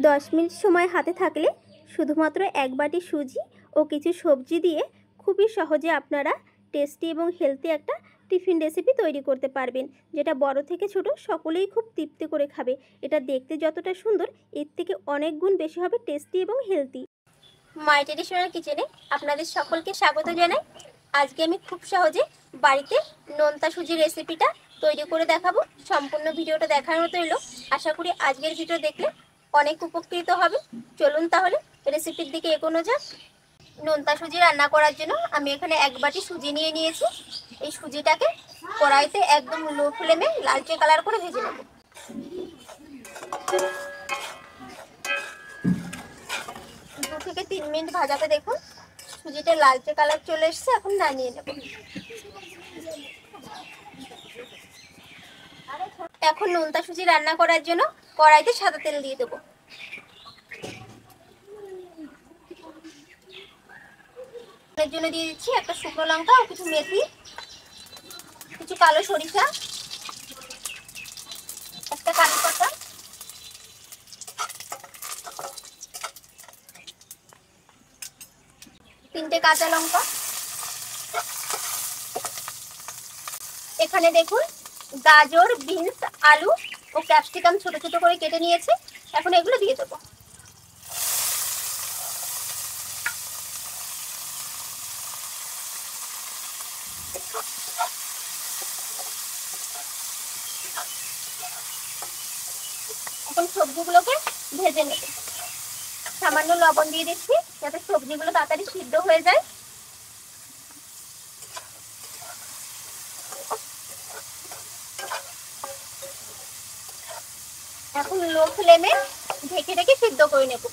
10 minute সময় হাতে থাকলে শুধুমাত্র এক বাটি সুজি ও কিছু সবজি দিয়ে খুবই সহজে আপনারা টেস্টি এবং হেলদি একটা টিফিন রেসিপি তৈরি করতে পারবেন, যেটা বড় থেকে ছোট সকলেই খুব তৃপ্তি করে খাবে। এটা দেখতে যতটা সুন্দর, এর থেকে অনেক গুণ বেশি হবে টেস্টি এবং হেলদি। মাই ট্রেডিশনাল কিচেনে আপনাদের সকলকে স্বাগত জানাই। আজকে আমি খুব সহজে বাড়িতে নোনতা সুজির রেসিপিটা তৈরি করে দেখাবো। সম্পূর্ণ ভিডিওটা দেখার মতো হলো। আশা করি আজকের ভিডিও দেখলে অনেক উপকৃত হবে। চলুন তাহলে রেসিপির দিকে এগোনো যাক। নোনতা সুজি রান্না করার জন্য আমি এখানে এক বাটি সুজি নিয়ে নিয়েছি। এই সুজিটাকে কড়াইতে একদম লো ফ্লেমে লালচে কালার করে ভেজে নেব। 2 থেকে 3 মিনিট ভাজাতে দেখুন সুজিটা লালচে কালার চলে এসেছে। এখন নামিয়ে নেব। এখন নোনতা সুজি রান্না করার জন্য কড়াইতে সাদা তেল দিয়ে দেবো। এর জন্য দিয়ে দিচ্ছি একটা শুকনো লঙ্কা ও কিছু মেথি, কিছু কালো সরিষা, একটা কারি পাতা, তিনটে কাঁচা লঙ্কা। এখানে দেখুন গাজর, বিনস, আলু ও ক্যাপসিকাম ছোট ছোট করে কেটে নিয়েছি। এখন এগুলো দিয়ে দেবো। এখন সবজিগুলোকে ভেজে নেব। সামান্য লবণ দিয়ে দিচ্ছি যাতে সবজিগুলো তাড়াতাড়ি সিদ্ধ হয়ে যায়। এখন লো ফ্লেমে ঢেকে ঢেকে সিদ্ধ করে নেব।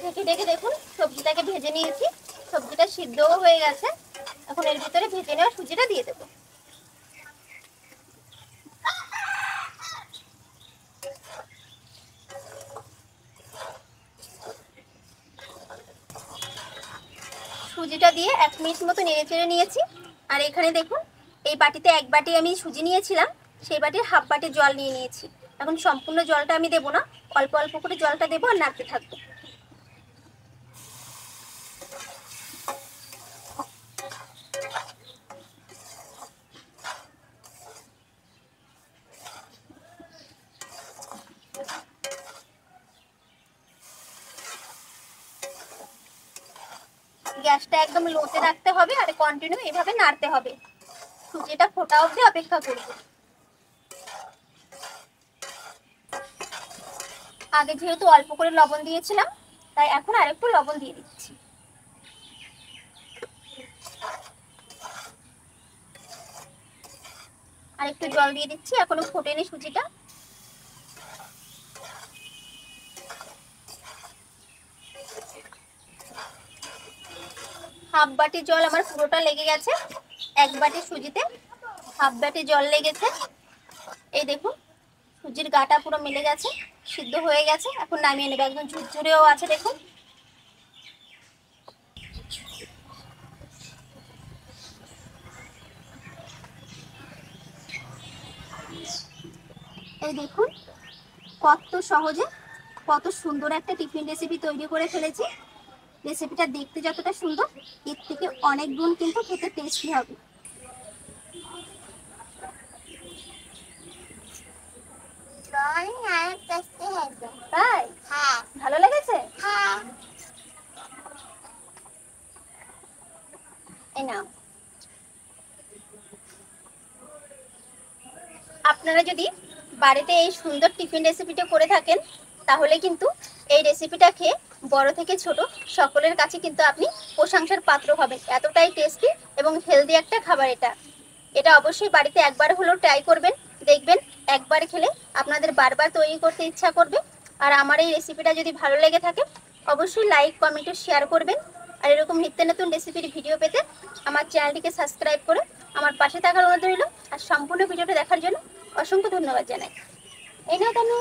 ঢেকে ঢেকে দেখুন সবজিটাকে ভেজে নিয়েছি। সবজিটা সিদ্ধও হয়ে গেছে। এখন এর ভিতরে ভেজে নেওয়া সুজিটা দিয়ে দেবো। সুজিটা দিয়ে 1 মিনিট মতো নেড়ে চেড়ে নিয়েছি। আর এখানে দেখুন এই বাটিতে এক বাটি আমি সুজি নিয়েছিলাম, সেই বাটির হাফ বাটি জল নিয়ে নিয়েছি। এখন সম্পূর্ণ জলটা আমি দেবো না, অল্প অল্প করে জলটা দেবো আর নাড়তে থাকবো। গ্যাসটা একদম লোতে রাখতে হবে আর কন্টিনিউ এভাবে নাড়তে হবে। সুজিটা ফোটা অবধি অপেক্ষা করব। আগে যেহেতু অল্প করে লবণ দিয়েছিলাম, তাই এখন আরেকটু লবণ দিয়ে দিচ্ছি। আর একটু জল দিয়ে দিচ্ছি, এখনো ফোটেনি সুজিটা। হাফ বাটি জল আমার পুরোটা লেগে গেছে। এক বাটি সুজিতে হাফ বাটি জল লেগেছে। এই দেখুন সুজির গাটা পুরো মিলে গেছে, সিদ্ধ হয়ে গেছে। এখন নামিয়ে নেবে। একদম ঝুরঝুরেও আছে দেখুন। এই দেখুন কত সহজে কত সুন্দর একটা টিফিন রেসিপি তৈরি করে ফেলেছি। রেসিপিটা দেখতে যতটা সুন্দর, এর থেকে অনেক গুণ কিন্তু খেতে টেস্টি হবে। তাই ভালো লেগেছে? এই নাও। আপনারা যদি বাড়িতে এই সুন্দর টিফিন রেসিপিটা করে থাকেন, তাহলে কিন্তু এই রেসিপিটা খেয়ে বড় থেকে ছোট সকলের কাছে কিন্তু আপনি প্রশংসার পাত্র হবেন। এতটাই টেস্টি এবং হেলদি একটা খাবার এটা। এটা অবশ্যই বাড়িতে একবার হলেও ট্রাই করবেন। দেখবেন একবার খেলে আপনাদের বারবার তৈরি করতে ইচ্ছা করবে। আর আমার এই রেসিপিটা যদি ভালো লেগে থাকে, অবশ্যই লাইক, কমেন্ট ও শেয়ার করবেন। আর এরকম নিত্য নতুন রেসিপির ভিডিও পেতে আমার চ্যানেলটিকে সাবস্ক্রাইব করে আমার পাশে থাকার অনুরোধ রইল। আর সম্পূর্ণ ভিডিওটা দেখার জন্য অসংখ্য ধন্যবাদ জানাই। এই নাও তানু।